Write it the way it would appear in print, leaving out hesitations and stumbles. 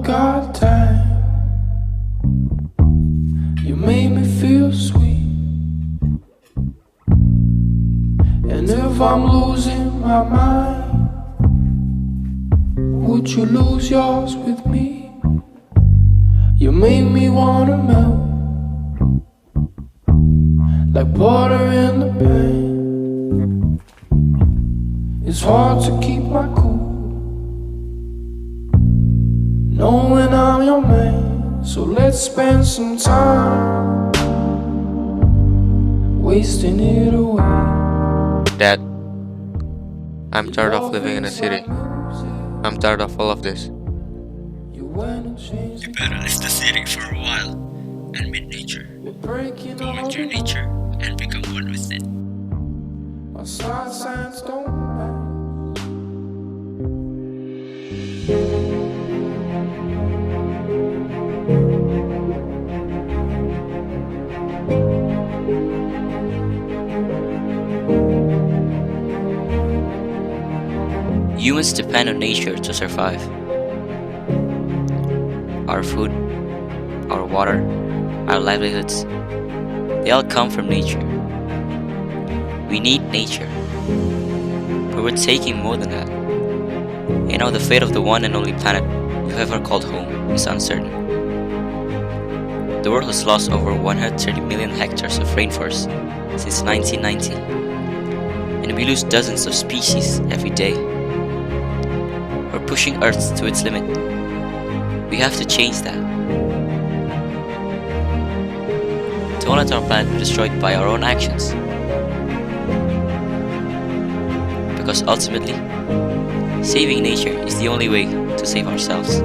got time. You made me feel sweet. And if I'm losing my mind, would you lose yours with me? You made me wanna melt like butter in the pan. It's hard to keep my cool, knowing I'm your man. So let's spend some time wasting it away. Dad, I'm tired of living in a city. I'm tired of all of this. You better leave the city for a while and meet nature. Go with your nature and become one with it. My signs don't match. Humans depend on nature to survive. Our food, our water, our livelihoods, they all come from nature. We need nature, but we're taking more than that. You know, the fate of the one and only planet you've ever called home is uncertain. The world has lost over 130 million hectares of rainforest since 1990, and we lose dozens of species every day. We're pushing Earth to its limit. We have to change that. Don't let our planet be destroyed by our own actions. Because ultimately, saving nature is the only way to save ourselves.